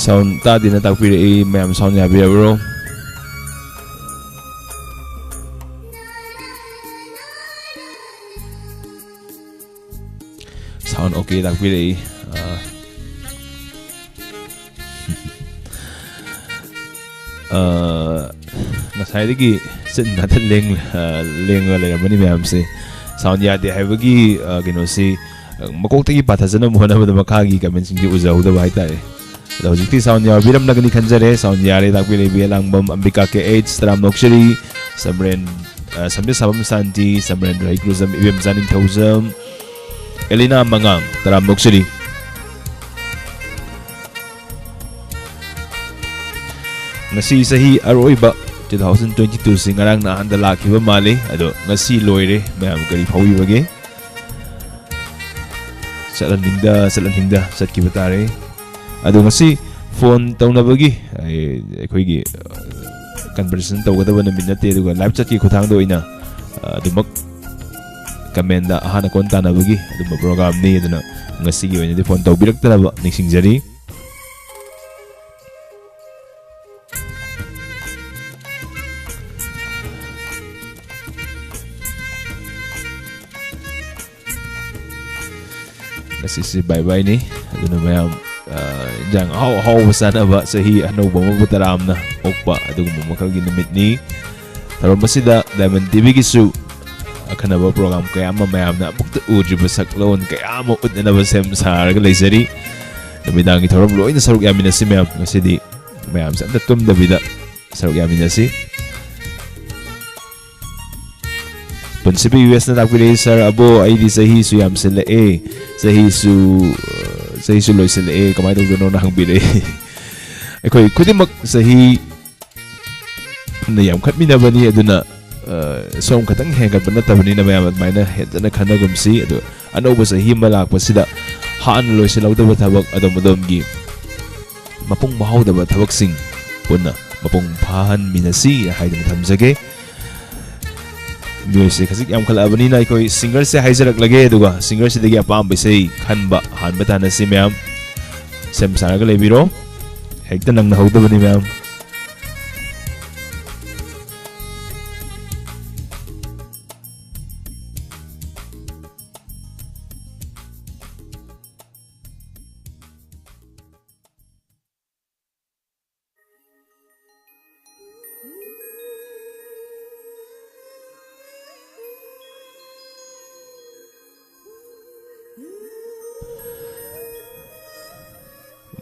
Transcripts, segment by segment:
Sound tadi na takpiri ma'am sound ya biya bro. Sound okay takpiri. Nasayagi sin natin leng ni ma'am si sound ya di haibagi si makokti pathasan mo na makagi kami singi uzaw da bahita Hojikti sound ya biram nagani khanjare sound yare takpili bilang bam ambika ke h tram nokshari samren samde sabam santi samren rai cruzam ibem zaning thozam elina mangang tram nokshari ngasi sahi aroiba 2022 singarang na handala kiba mali ado ngasi loire mayam kari phawi bage salan hingda sat kiba tare ado ngasi phone tawnabagi aikoigi conversation tawgadaba na minute aduga live chat ki khuthang do ina adumak comment da ahana konta nabagi aduma program ni aduna ngasi gi oina phone tawbiraktanaba ningsingjari ngasi si bye bye ni aduna mayam jang how sana ba sahi ano ba mabutaram na okpa adugo mamakagi namit ni taron basida Diamond TV gisu akana ba program kaya mamayam na bukta uji basaklon kaya mo ud na ba sem sa laysari namidang itarom loy na sarug yamin na si mayam ngasidi mayam sa tatum dabida sarug yamin na si Punsipi US na takpili sir abo ay di sahi su yam sila sahi su loy sila kamay daw gano'n na hangbili ako'y kundi mag sahi na yam kat minabani aduna som katang hengat na tabani na mayam at may na heta na kanagumsi ado ano ba sahi malak pa sila haan loy sila daw tabag adom gi mapung mahaw daw tabag sing puna mapung pahan minasi hay na tamsage music kasi yam kalabani na ikoy singer se haizarak lage duga singer se degi apam bisay khanba hanba tana si ma'am sem saraga lebiro hekta nang nahawda bani ma'am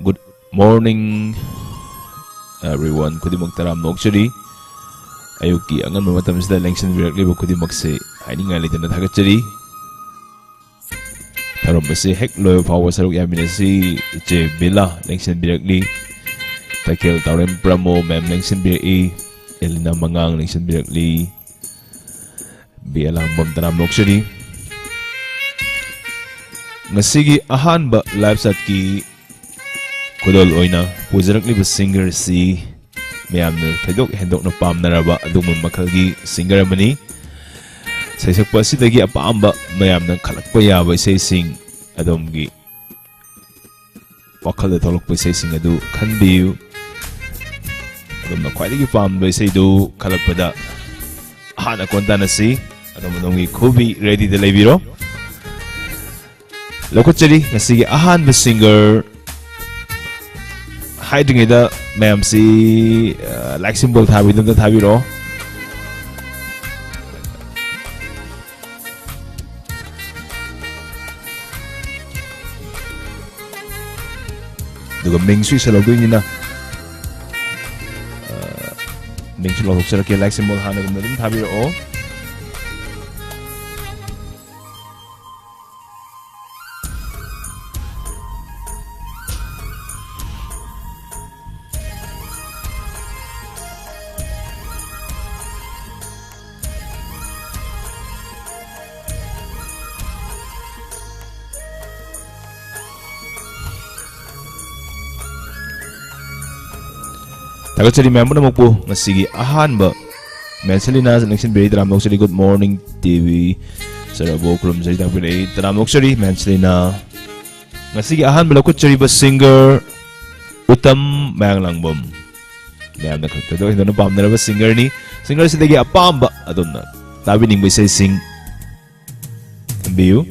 Good morning everyone kudi magtaram no actually ayuki angan mamatam sida lengsan birak libo kudi magse haini ngali tan thagachari tarom base hek loyo power saruk yamin si je bila lengsan birak li takel tawrem pramo mem lengsan birak elina mangang lengsan birak li bialang bom taram no actually ngasigi ahan ba live set ki Kudol oina pujarak liba singer si mayam na thadok hendok na pam naraba adung mamakagi singer amani saisak pa si dagi apaamba mayam na khalakpa yaba isay sing adom gi wakal da tolok pa isay sing adu khanbiyu adom na khwaidagi pam ba isay do khalakpa da hana konta na si adom gi kubi ready da laybiro lokotchari ngasigi ahan ba singer hiding ida ma'am si like symbol thabi dum thabi ro duga mingsu sa logo ni na mingsu logo sa ke like symbol hana dum thabi ro Tagachari member na po ngasigi ahan ba Melselina sa nagsin beri taram noksari good morning TV sarabo krum sari tang beri taram noksari Melselina ngasigi ahan ba lakot chari ba singer Utam Mayanglangmam mayamna khakado hindona pamnaraba singer ni singer sidagi apamba adonna tabining may say sing biu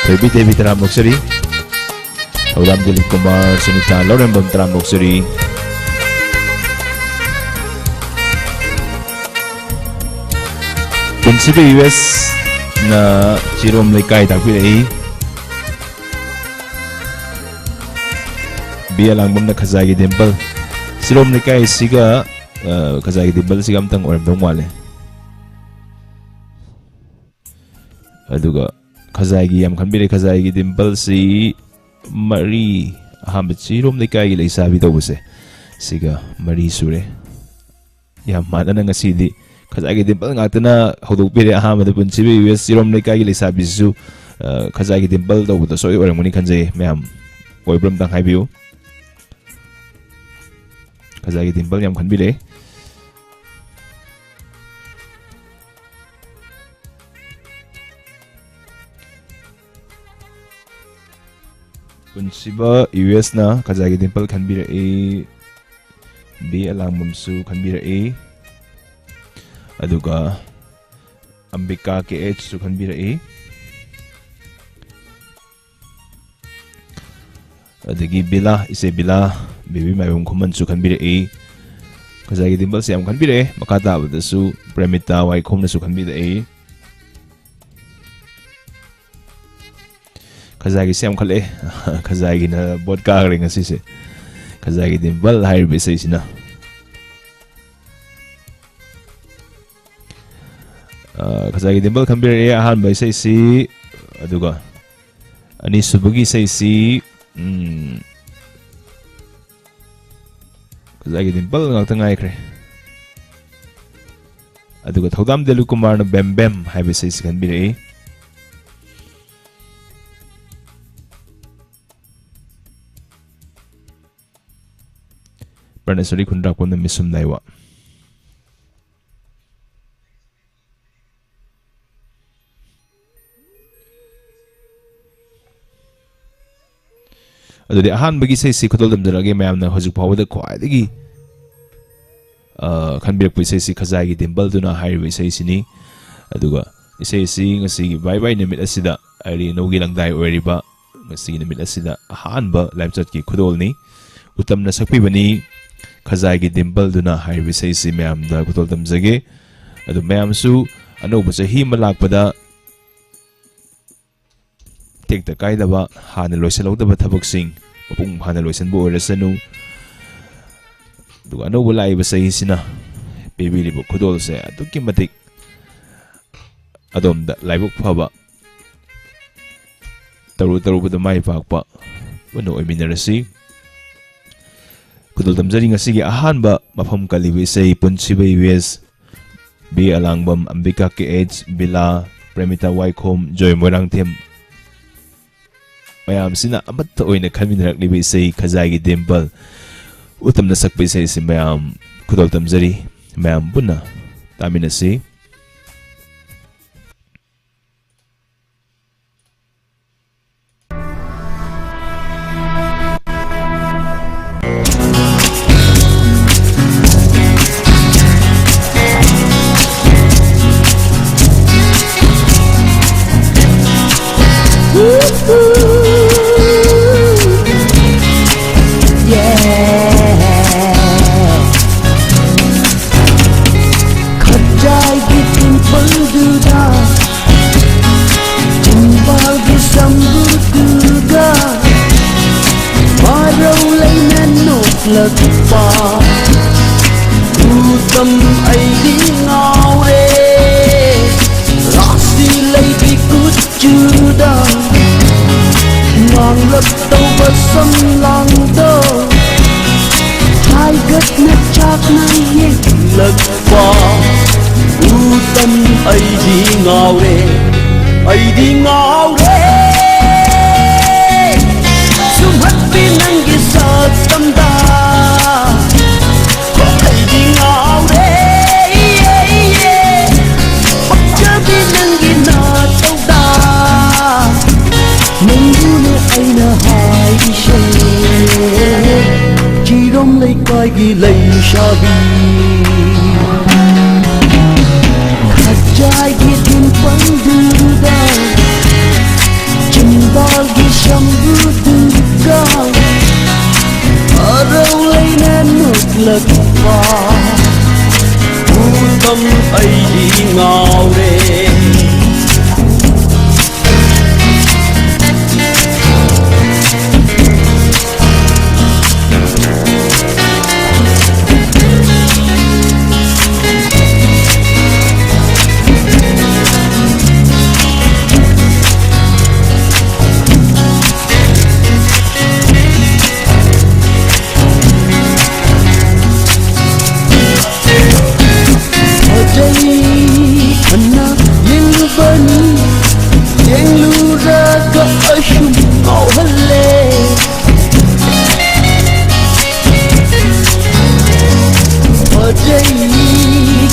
Baby Devi Taram Luxury Aulam Dilip Kumar Sunita Lauren Bam Taram Luxury Prinsipe US na Chirom Lekay Takpilay Biya Langbam na Kazagi Dimple Chirom Lekay siga Kazagi Dimple siga amtang oram dong wale Aduga Kazagi yam khanbire Kazagi Dimple si Mari ahamba Chirom Lekay gilay sabi daw buse siga Mari sure yam mana na ngasidi Kazagi Dimple ngata na hodok pire ahamba da Prinsipe US Chirom Lekay gilay sabi su Kazagi Dimple daw buto so orang muni kanjay mayam oibram tang haibiu Kazagi Dimple yam khanbire Prinsipe US na Kazagi Dimple khanbire B Alangmam su khanbire aduga Ambika KH su khanbire adagi Bila ise Bila Baby Mayum Kuman su khanbire Kazagi Dimple siyam khanbire makata abda su Premita Waikom na su khanbire Kazagi siyam khale Kazagi na vodka ring asise Kazagi Dimple hire say sina Kazagi Dimple khanbire ahan by say si aduga ani subugi say si Kazagi Dimple ngakta ngai kre aduga Thodam Delu Kumar na Bem Bem hire say si khanbire Parnasari Kundrak Pon na Misum Naiwa Adudi ahan bagi say si Kutol Damdaragi mayam na hojik pawada kwaadagi khanbirak po say si Kazagi Dimple duna hire say sini aduga isay si ngasi bye bye namit asida ari nogi lang dai oriba ngasi namit asida ahan ba live chat ki Kutol ni utam na sakpi bani Kazagi Dimple duna hire say si mayam da Kutol Damjage adu mayam su ano ba sahi malakpada Tikta kaidaba hana loisalawdaba thabaksing mapung hana loisanbu orasanu duga ano wala iba say sina pibili bo Kutol se aduki matik adom da laibok phaba taru ba da mai pakpa wano oiminarasi Kutol Damjari ngasigi ahanba mafam kaliwi say Prinsipe US B Alangbam Ambika KH Bila Premita Waikom Joy Moirang Tim mayam sina amatta oina khaminarak libi say Kazagi Dimple utam na sakpai say si mayam Kutol Damjari mayam buna tamina si Utam ay di ngaure Rasi lay di kuchuda Ngang lấp tàu basam lang do Hai gat na chak na ye lag pa Utam ay di ngaure Sumhat pinang gisat tamda Ay di ngaure leishabi khajai gi tin panduda chimbal gi shambuduga arau leina nuklakpa utam ai di ngaure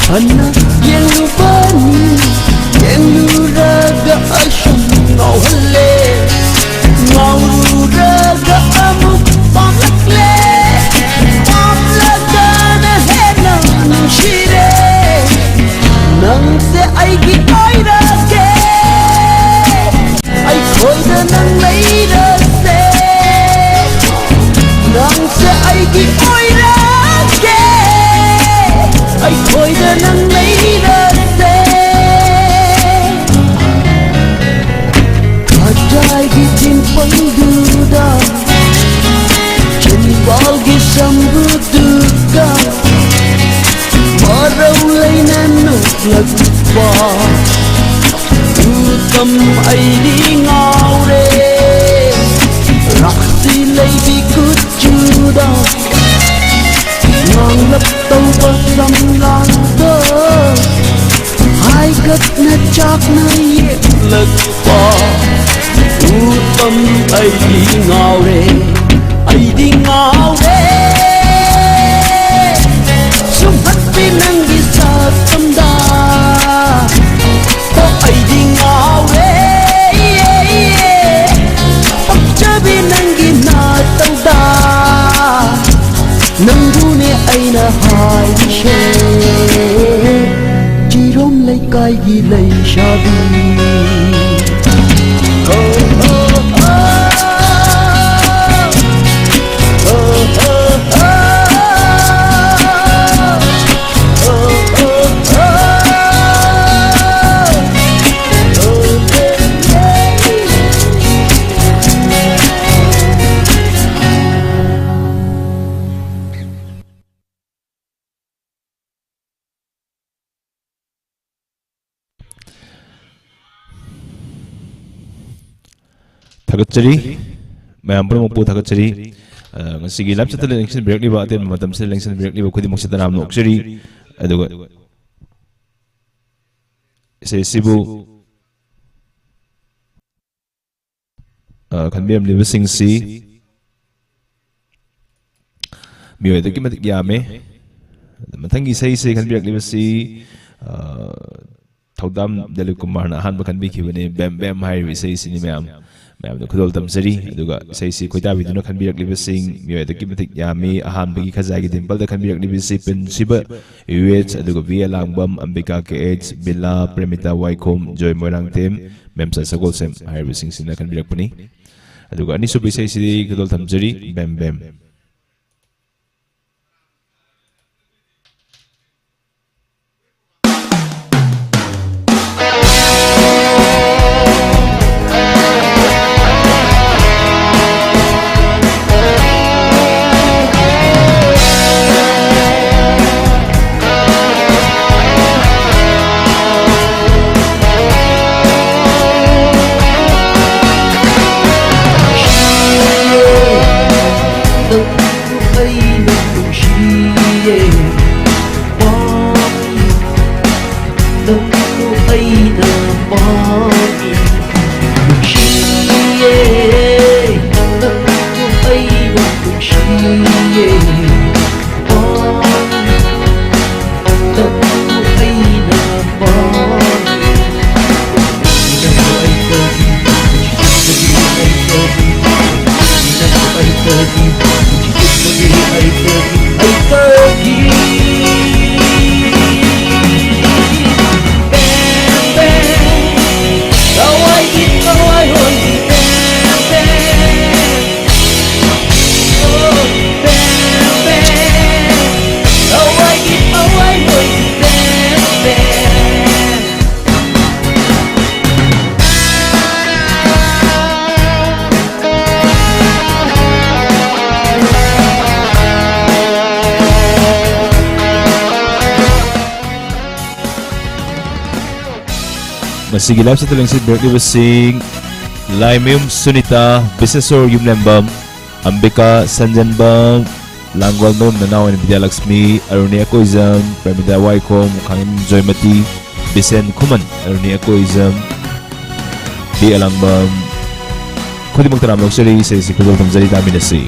Hana yang lubani yang luraga asyam ngau hale ngau luraga amu pamlakle pamlagana hena shire nang se ai gi ai ra ke ai khoi da nang nei ra se nang se ai gi ai ra ke ai khoi da nang nei ra se khajai gi tin panduda chen bal gi sambuduga marau leina nuklakpa utam ai di ngaure raksi lei bi kuchuda ngang lap tau pa sam lang da hai gat na chak na ye lakpa utam ai di ngaure sumhat pinang gi sa tamda to ai di ngaure pakchabi nang gi na tauda nangune aina hai she chirom lai kai gi lai shabi Thakachari mayam pun mampu thakachari ngasigi lap chata election break ni ba aten matam se election break ni ba khudi mok chata nam nokchari aduga se sibu khanbiam liba sing si mioi da kimat yame mathangi sei se khanbiak liba si thodam Dilip Kumar na han ba khanbi khibane bam bam hai ri sei si ni mayam ma'am तो खुदल तमसरी अदुगा sassy कोइता बिदुना खनबिरक लिबसिंग मियो the किमथिक यामी अहान बगी खजागी temple द खनबिरक लिबसि principal यूएच अदुगा वी लांगबम अंबिका के एच बिला प्रेमिता वाइकोम जॉय मोरांग टेम मेमसा सगोल सेम हाइबिसिंग सिना खनबिरक पनी अदुगा अनि सुबि सैसी खुदल तमसरी बेम बेम Masigi live sa talang si birthday basing Laimim Sunita Bisesor Yumlembam Ambika Sanjanbam Langwal Nom Nanawan Vidya Laxmi Arunia Koizam Pramida Waikom Kangim Joymati Bisen Kuman Arunia Koizam Di Alangbam Kudi magtanam luxury sa isikudol ng zali dami na si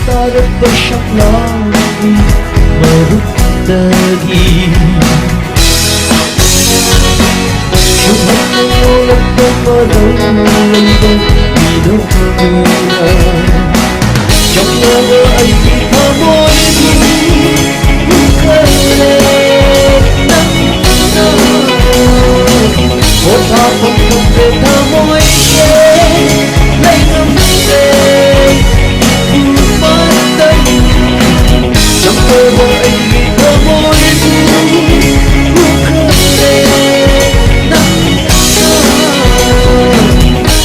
Tarap bersak lagi Merutagi Cuma menolak kepadanya Hidup dunia Jangan berarti kamu ini Bukanlah Kota pengkut kamu ini Lain ambil Bukan Jangan berarti kamu ini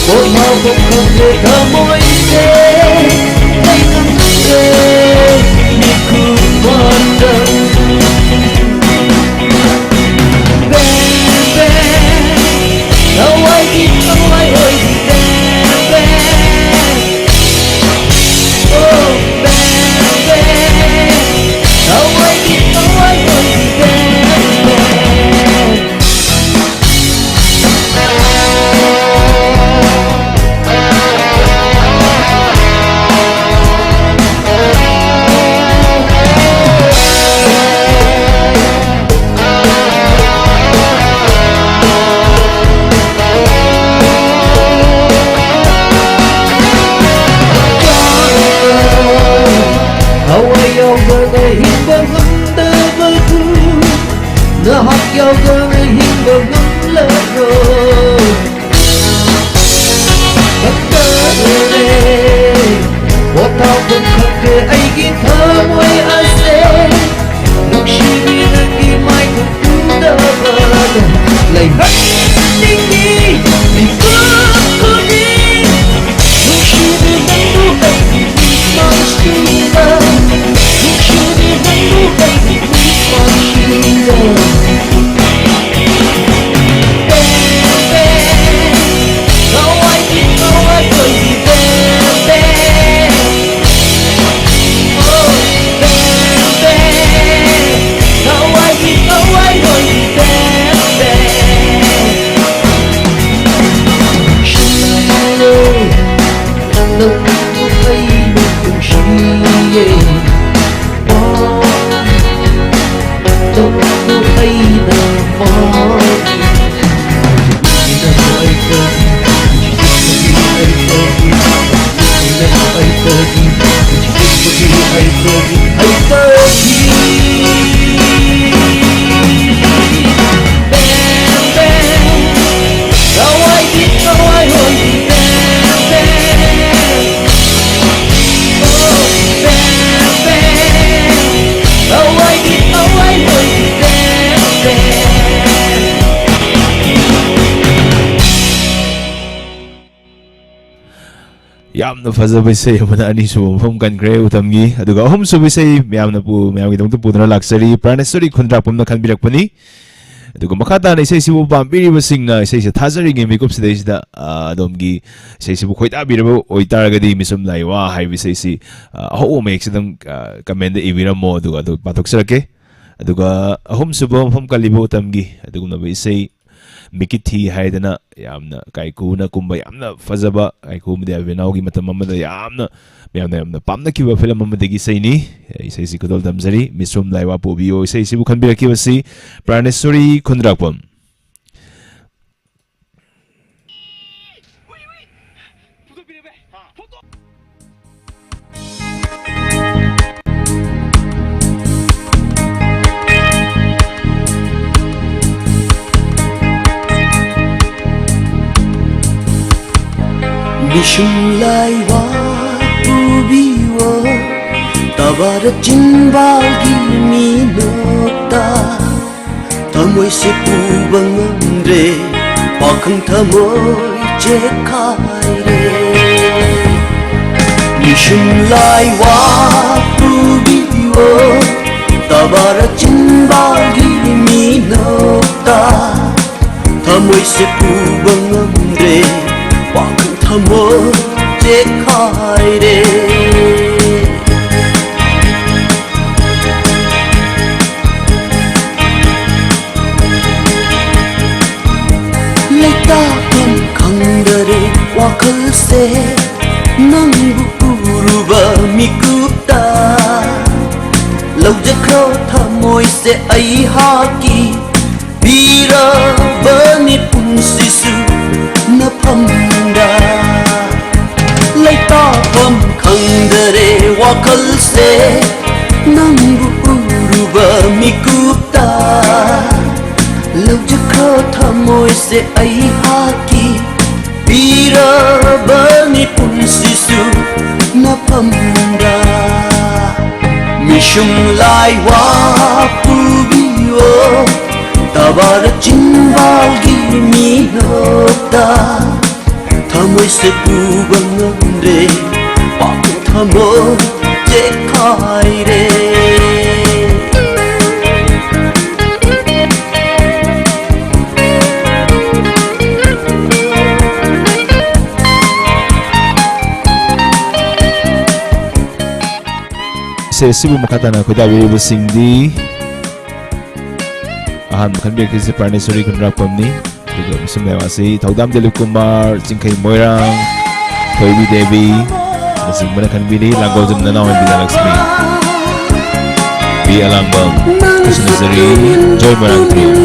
Kota pengkut kamu ini Lain ambil Niku pandang Kawai di kawai oi di bebe Oh bebe Kawai di kawai oi di bebe Nahak yaw gana hingga nglaro Pagkakare Wataw pagkake ay githamoy ase Nagshiri nagimay kukundabad Layhat tinggi Ipagkunin Nagshiri ng buhay Ibig magsila Nagshiri ng buhay Ibig magsila Yamna fazabay say mana ani sumum kan gre utamgi aduga hom subay say miyamna pu miyam gidong tu pudra luxury pranesturi khundrak pumna khanbirak pani aduga makata na say sibu pampiri basing na say sa thazari ngi mikop sidai sida adomgi say sibu khoita birabo oitaragadi misum laiwa haibi say si ho mek sidam comment ibira mo aduga adu patok sarake aduga hom subom hom kalibo utamgi aduga na say Mikithi haidana yamna kaikuna kumba yamna fazaba kaiku mde avenaugi matam amada yamna pamna kiwa film amadagi saini isai si kodol damzari misum laiwa pobio isai si bukan biraki wasi Praneshwari Khundrakpam Bishum laiwa pubiwa Tabara jinbagi minota Tamoy se pubang andre Pakang tamoy jekai re Bishum laiwa pubiwa Tabara jinbagi minota ꯊꯃꯣꯏꯁꯦ ꯄꯨꯕ ꯉꯝꯗ꯭ꯔꯦ ꯋꯥꯈꯜ ꯊꯃꯣꯏ ꯆꯦꯈꯥꯏꯔꯦ ꯂꯩꯇꯥꯐꯝ ꯈꯪꯗꯔꯦ ꯋꯥꯈꯜꯁꯦ ꯅꯪꯕꯨ ꯎꯔꯨꯕ ꯃꯤꯀꯨꯞꯇ ꯂꯧꯖꯈ꯭ꯔꯣ ꯊꯃꯣꯏꯁꯦ ꯑꯩꯍꯥꯛꯀꯤ ꯄꯤꯔꯕꯅꯤ ꯄꯨꯟꯁꯤꯁꯨ ꯅꯐꯝꯗ ꯂꯩꯇꯥꯐꯝ ꯈꯪꯗꯔꯦ ꯋꯥꯈꯜꯁꯦ ꯅꯪꯕꯨ ꯎꯔꯨꯕ ꯃꯤꯀꯨꯞꯇ ꯂꯧꯖꯈ꯭ꯔꯣ ꯊꯃꯣꯏꯁꯦ ꯑꯩꯍꯥꯛꯀꯤ ꯄꯤꯔꯕꯅꯤ ꯄꯨꯟꯁꯤꯁꯨ ꯅꯐꯝꯗ ꯃꯤꯁꯨꯝ ꯂꯥꯏꯋꯥ ꯄꯨꯕꯤꯌꯣ ꯇꯕꯥꯔ ꯆꯤꯟꯕꯥꯜꯒꯤ ꯃꯤꯅꯣꯛꯇ ꯊꯃꯣꯏꯁꯦ ꯄꯨꯕ ꯉꯝꯗ꯭ꯔꯦ ꯋꯥꯈꯜ ꯊꯃꯣꯏ ꯆꯦꯈꯥꯏꯔꯦ Sibu makatana khudabiribasingdi ahan khanbekisi Parneswari Khundrapamni duga misumewasi Thaudam Dilip Kumar Chingkai Moirang Thoibi Devi nasingmana khanbini Langojam Nanaw and Bida Lakshmi B Alambam Krishnazari Joy Moirang Trio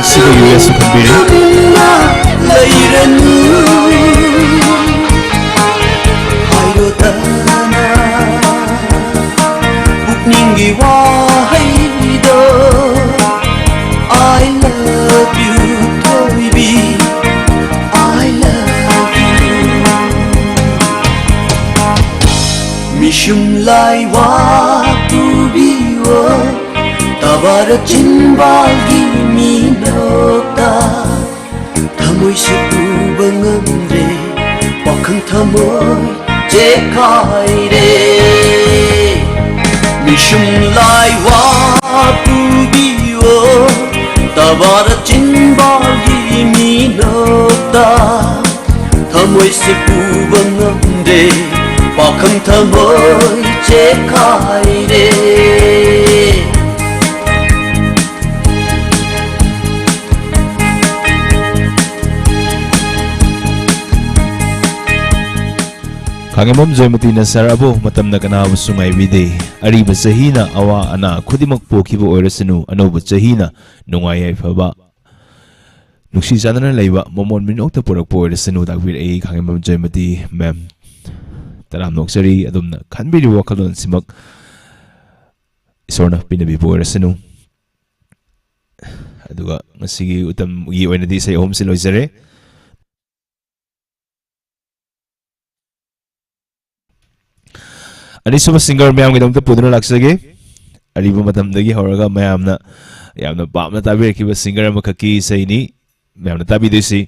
Sigo US kambiri Lairanu Hairotana Pukningi wahaido I love you Toibi I love you Mishum lai wa tubiwo Tabara chinbalgi minokta Thamoise puba ngamre Wakhang thamoi chekhaire Mishum lai wa pubiyo Tabara chinbalgi minokta Thamoise puba ngamre Wakhang thamoi chekhaire Kangimom Joymati Nasarabo matamna kanabu sungay bide ariba sahina awa ana khudimak pokibo oirasanu anoba sahina nungay faba nuksi janana leiba momon minokta porakpo oirasanu dakbir ai Kangimom Joymati ma'am taram noksari adumna khanbiri wakalon simak isorna pinabi oirasanu aduga ngasigi utam gi oinadi sai home siloizare Anisuba singer mayam gidam ta puduna laksage ariba matamdagi horaga mayamna yamna pamna tabirakiba singer amakaki saini mayamna tabidisi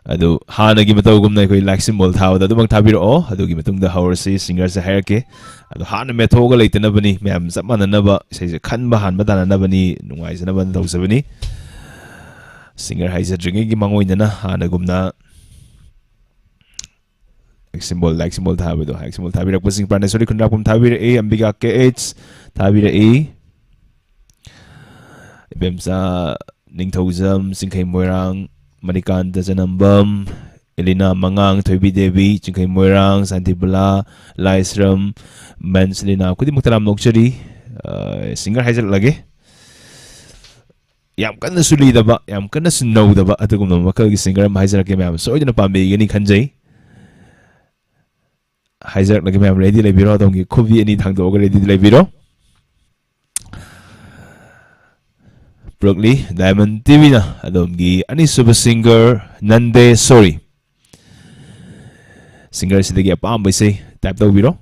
adu hanagi matawgumna koi laksim bol thawda dumang thabiro adugi matungda hawrasi singer sa hairke adu hana methoga leitana bani mayam zamana naba sai khanba hanba dana nabani nungai jana ban dawsabani singer haisa dringi gi mangoinana hana gumna Symbol like symbol thabido like symbol thabira pasing Parneswari Khundrapam thabira a Ambika KH thabira a Bemsa Ningthozam Singkai Moirang Manikanta Janambam Elina Mangang Thoibi Devi Chingkai Moirang Santibula Laisram Manslina kudi muktaram nokchari singer haizal lage yam kanna suli daba yam kanna sunau daba atugum makal gi singer am haizal ke ma'am soidna pambe gani khanjai Hijack lagi ma'am ready lebiro dongi kubi ani thang do ready lebiro Brooklyn Diamond TV na adongi ani super singer Nande Sorry singer sidagi apam baise type do biro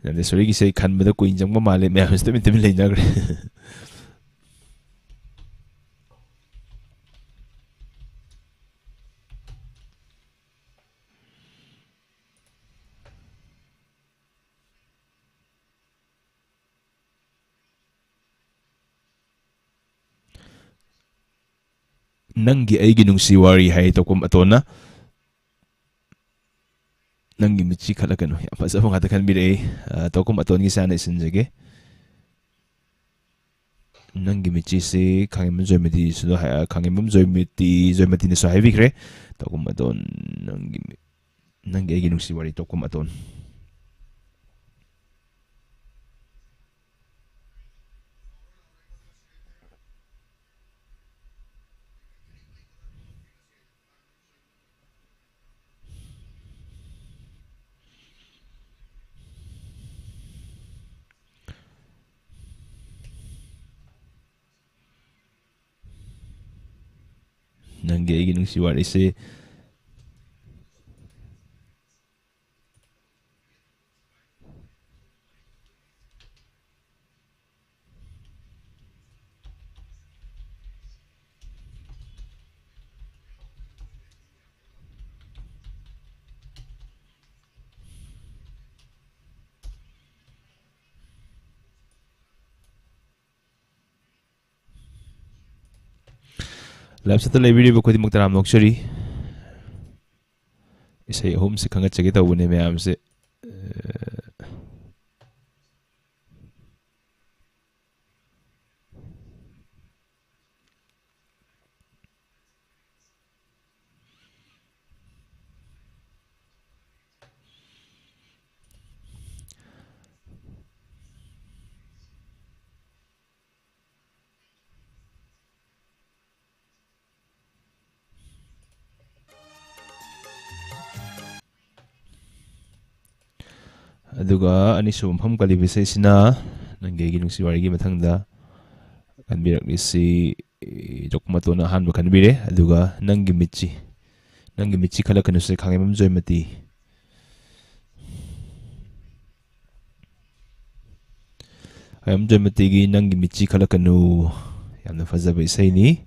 Nandesori gi sei khanbada ko injang ma male me am stem tem leina gre Nangi aigi nungsi wari hai tokum atona Nangi michi khalakano ya pasa phong hatakan bire tokum aton gi sana isinjage Nangi michi se kangem joimeti sudo ha kangem joimeti ni so heavy kre tokum aton nangi aigi nungsi wari tokum aton Nangi aigi nungsi wari se Lab sa talay video ba pwede magtaram ng sorry isa yung home si kangat sa kita wala may amse Aduga ani sumham kalibisay sina nanggigil ng si Warigi matangda kanbirak ni si Dokmato na han kanbire aduga nanggimichi kala kanu sa kangimam joy mati ayam joy mati gi nanggimichi kala kanu yam na fazabay say ni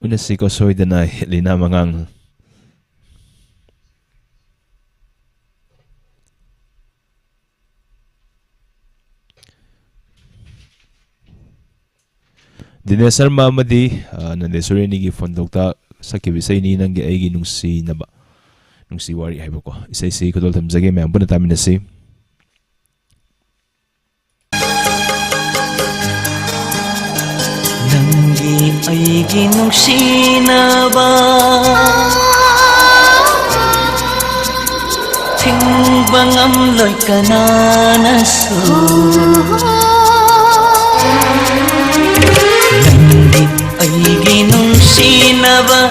una si ko soy danay lina mangang Dinesar mamadi nandesuri nigi fondokta sakibisay ni nangi aigi nungsi naba nungsi wari haibo ko isay si kudol tamzage may ampun na tamin na si Nangi aigi nungsi naba Tingbang amloy kananaso Aigi nungsi naba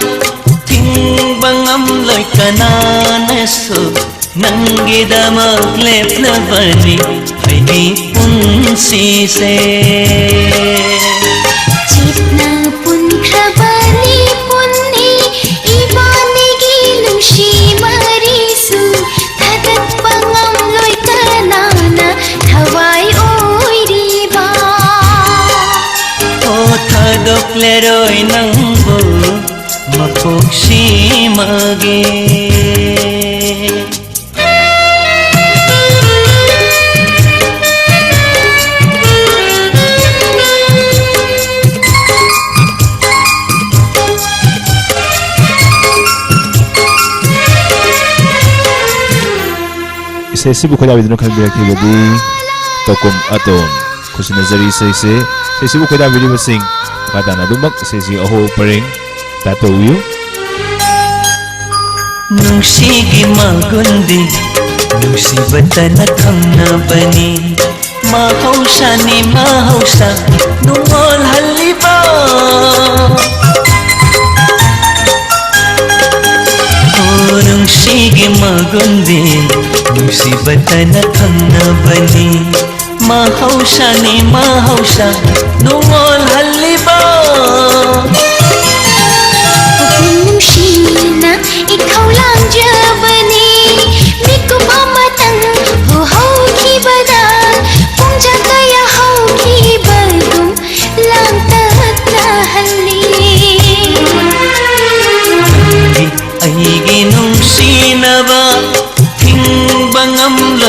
Tingbang amloy kananaso Nanggida maglep na bali Aigi punsi se Jitna pun krabali punni Ibanigi nungsi marisu Tadat pangamloy kanana Thawai oy riba Thadok leroy nangbo mapoksi mage isay si buko David no kanbirak ni badi tokum aton kusinazari say si buko David ni basing kata na dumak say si aho paring tatuyo Nungsigi magundi Nungsibata na kamna bani Mahausa ni mahausa Nungol haliba Nungsigi magundi Nungsibata na kamna bani Mahausa ni mahausa Nungol haliba Nungsi na ikaw lang jabani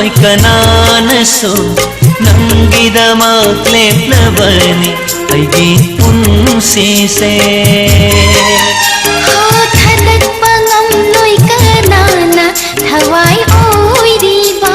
loy kananaso Nanggidamak lepnabani Aigi punsise Thadat pangam loy kanana Thawai oi diba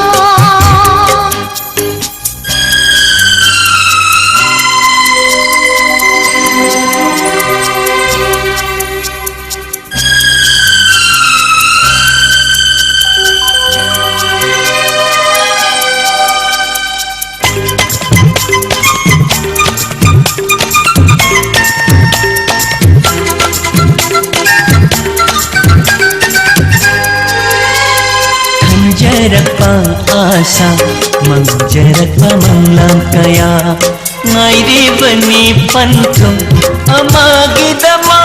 Manjarakpa asa Manjarakpa manglang kaya Ngairi bani panto Amagidama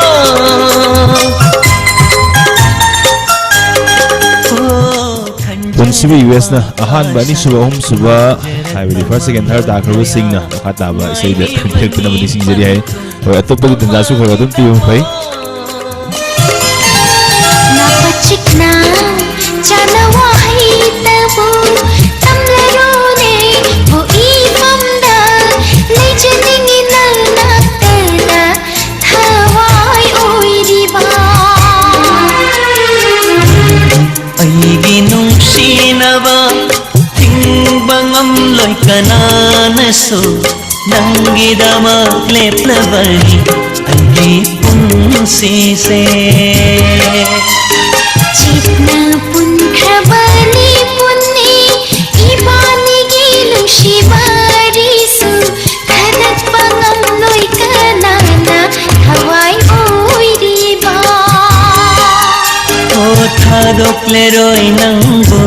Punsibi US na ahan ba ni suba suba haibidi first second third akhru sing na khata ba sei da khek na mani sing jari hai oi atop pa danda su khara dum pium phai Na pachikna chanawa hai tabu tamlaro ne wo imamda lejaningi nalnakna thawai oi diba Aigi nungsinaba Tingbangam loy kananaso Nanggidamak lepnabani Aigi punsise Chitna pun khabani punni ibani gilung shibarisu thadat pangam loy kanana thawai oi diba Thadok leroy nangbo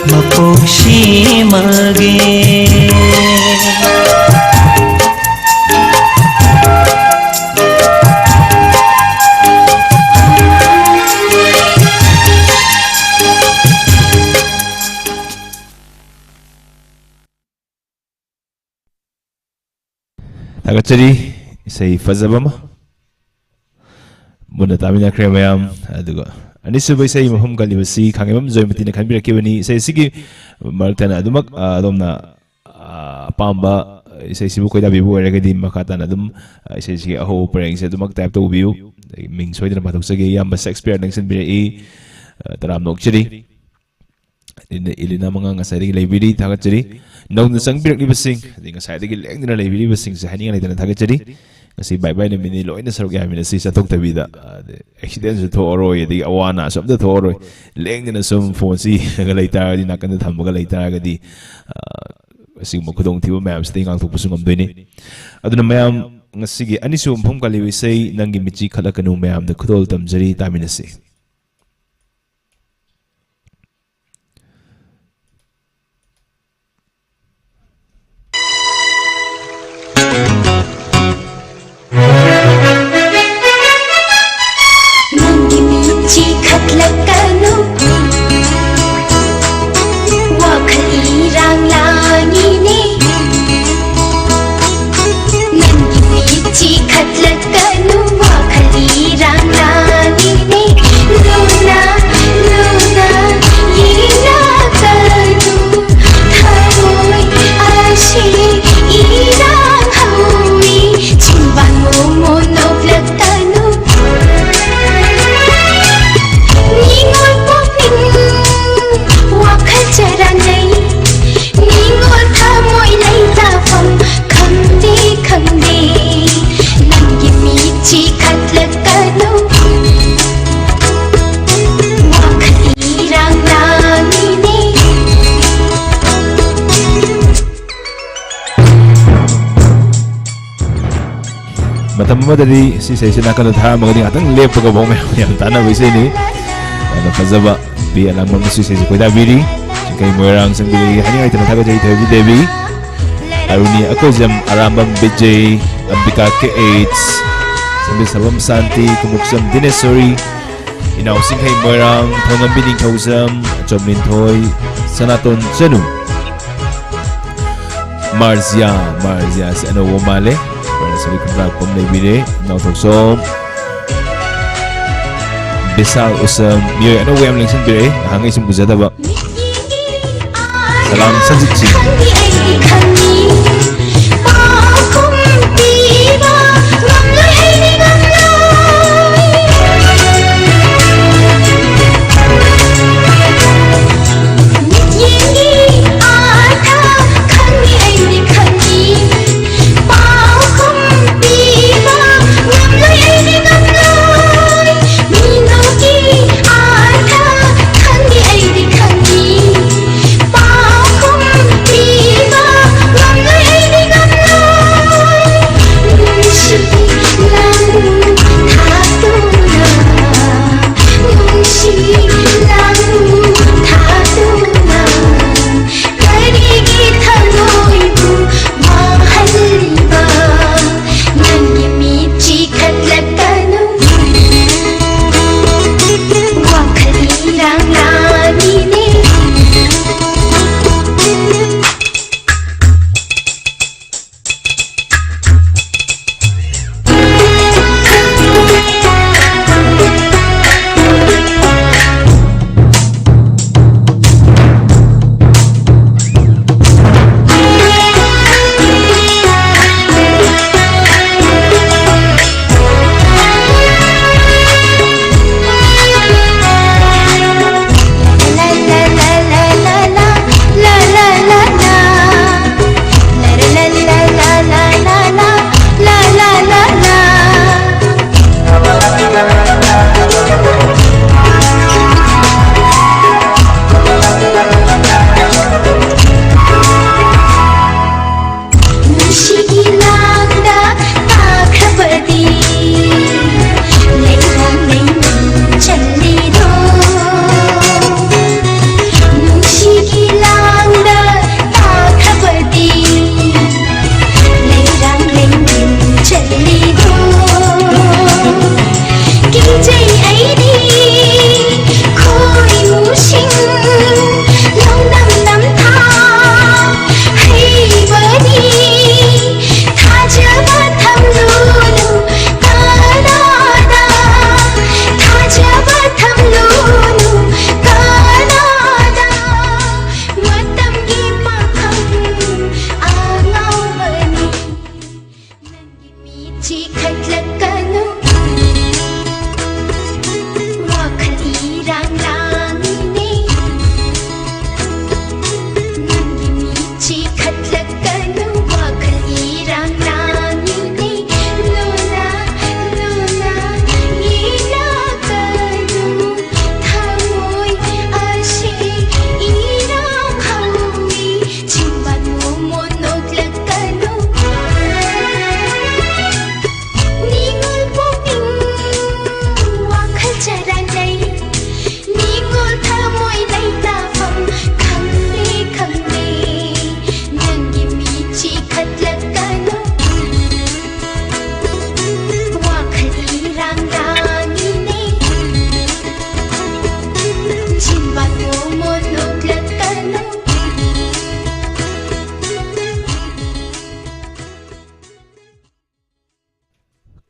Mapokshi mage Agachari sei fazabama muna tamina kremayam aduga anisu bai sei mahum kalibasi khangem joymati na khanbira kibani sei sigi martana adumak adomna pamba sei sibu koida bibu eragadi makata na adum sei sigi aho preng se adumak type to view ming soidna mathok sagi yamba Shakespeare nangsin bira e taram nokchiri ilina mga ngasai dagi library thagachari nong sang birak libasing dinga sai dagi lengdina library basing sa haninga naitana thagachari kasi bye bye na mini loina sarok ya mina si satok tabida accident su thoro ye dagi awana sabda thoro lengdina sum phone si galaita di nakanda thambaga laita gadi asing mo khudong thiba mayam sting ang thuk pusung amdoini aduna mayam ngasigi anisu mphom kaliwi sei nangi michi khalakanu mayam da khudol tamjari taminasi Lakanu wakhali rang langi ne nangi michi khat lakanu wakhali rang langi ne luna luna yina kanu thamoi ashi irang hawi chimban mo nok lakanu matam madari si sai sina kana tha magadi atang lep ko bome yam tana bise ni ana fazaba bi alam mo si sai ko da biri kai moirang sang bili hani ai tana thaga jai thabi devi aruni akozam arambam bijay ambika k8 sambil sabam santi kumuksam dinesori inaw sing kai moirang thongam bining thosam chomlin thoi sanaton chanu Marzia si ano womale Sabi kontrak pom na ibili Nautok som Besal usam Miyoy ano wayam lang sin bire Hangay sum buzada ba Salam Sanjit Singh. khangni ai khangni pakum piba ngamloi hai ni ngamloi yengi atha khangni ai ni khangni pakum piba ngamloi ai ni ngamloi minogi atha khangni ai ni khangni pakum piba ngamloi ai ni ngamloi nungsi lang thatuna nungsi lang thatuna karigi thamoibu mahalba nangi michi khatlakanu wakhali rang rani ne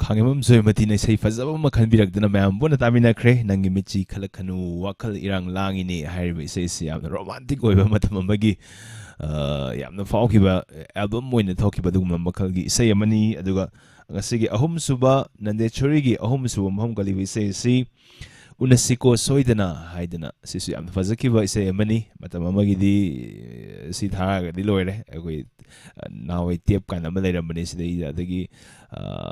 Khangimam Zoymati na say fazaba makhan biragdana mayam bona tamina kre nangi michi khalakanu wakal irang langi ni haibi say siyam romantic oiba matam amagi yamna fawkiba album moina thokiba duguma makalgi say amani aduga ngasigi ahum suba nandechori gi ahum suba maham kalibi say si unasiko soidana haidana sisu yamna fazakiba say amani matam amagi di si tharaga di loire agoi now tip kind of later Manisida the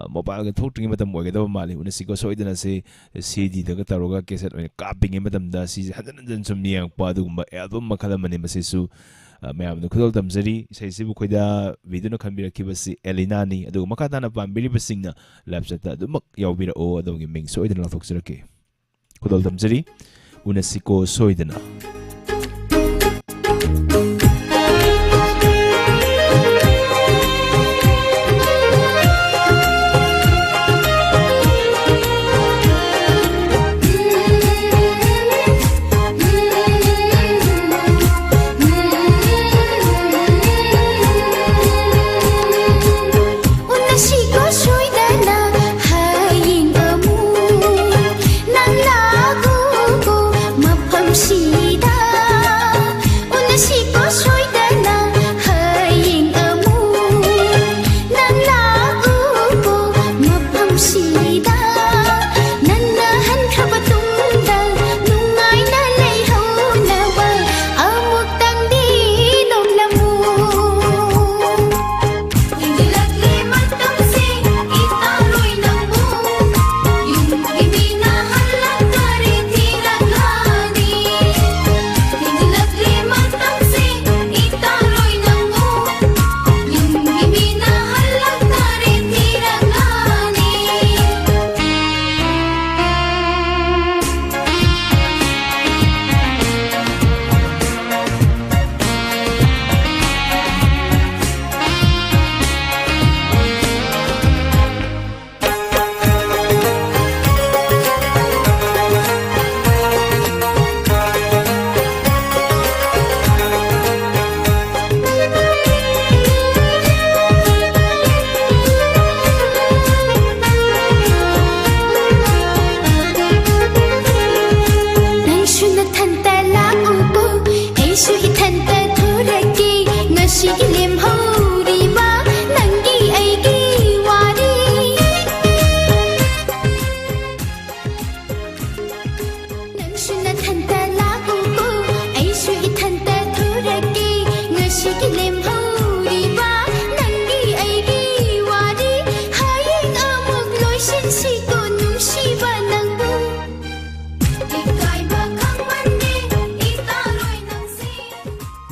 mobile talking with them work over Mali when a siko so it say CD the Gataroga cassette when capping in them does he's had some near Paduma album Makalamani Masisu Mam the Kudal Tamzeri says Sibukoida Viduna can be a kibasi Elinani do Makatana Pan Billy Singer laps at the Muk Yawbira or the Ming so it in Lofoxerke Kudal Tamzeri una siko soidana. Sida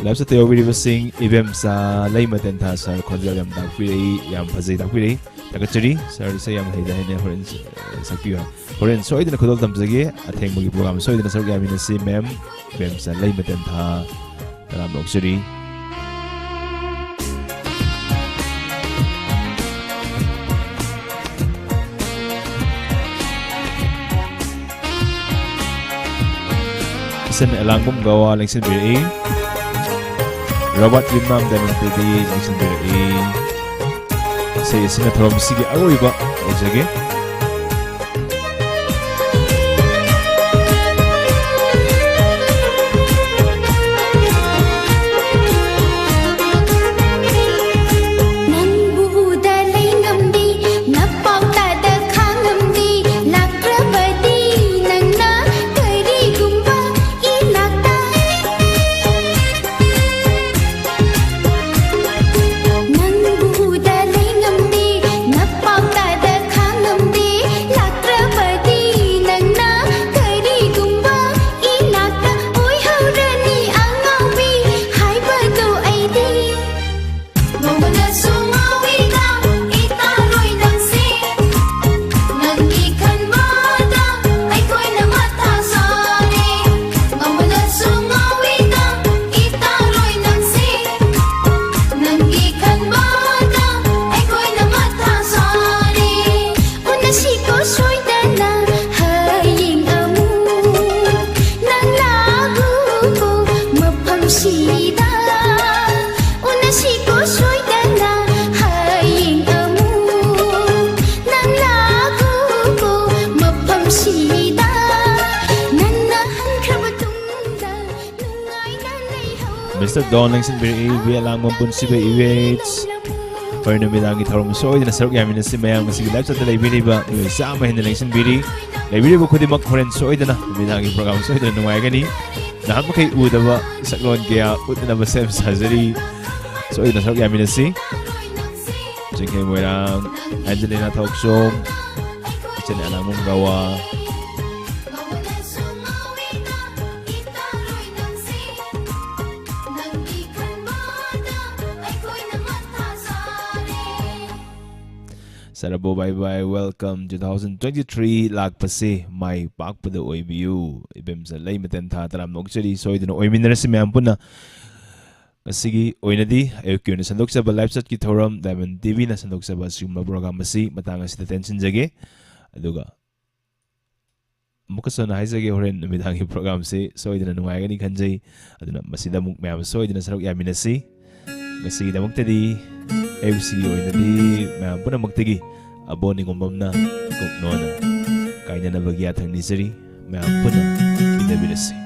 Live sa tayo sing ibem sa lay maten tha sir khonjal yam dak piri yam phajai dak piri takachari sir sa yam haida hene horen sakpiwa horen soidina khodol tamjage atheng mugi program soidina sir yam ina si mem ibem sa lay maten tha taram noksari sen elangum gawa lengsen biri Robert Yimam dan Pedi lengsen biri saya sina thorom sigi agoi ba ojage Mr. Don lengsen biri we alang mampun sibe iwits Hoy numidang itharom soy na sarok yamin si mayang masigi live sa telebini ba ni sama hin lengsen biri lebiri bu khudi mak horen soy na numidang program soy na nuway gani nahan mo kay uda ba saklon kaya uda na ba sem surgery soy na sarok yamin si jengke mo lang Angelina talk show ichen alang mong gawa Sarabo bye bye welcome 2023 lagpase may pakpada OIBU ibem sa lay maten tha taram noksari soidina oiminara si mayam puna kasigi oinadi ayokyo na sandok sa live chat ki thoram Diamond TV na sandok sa summa program masi matanga si tension jage aduga mukaso na haisage horen numidangi program si soidina nungay gani kanjay aduna masida muk mayam soidina sarok yamin si kasigi damok tadi FC oinadi mayam puna magtigi abo ni ngumbam na kung nona kanya na bagyatang nisari mayam puna binabinasi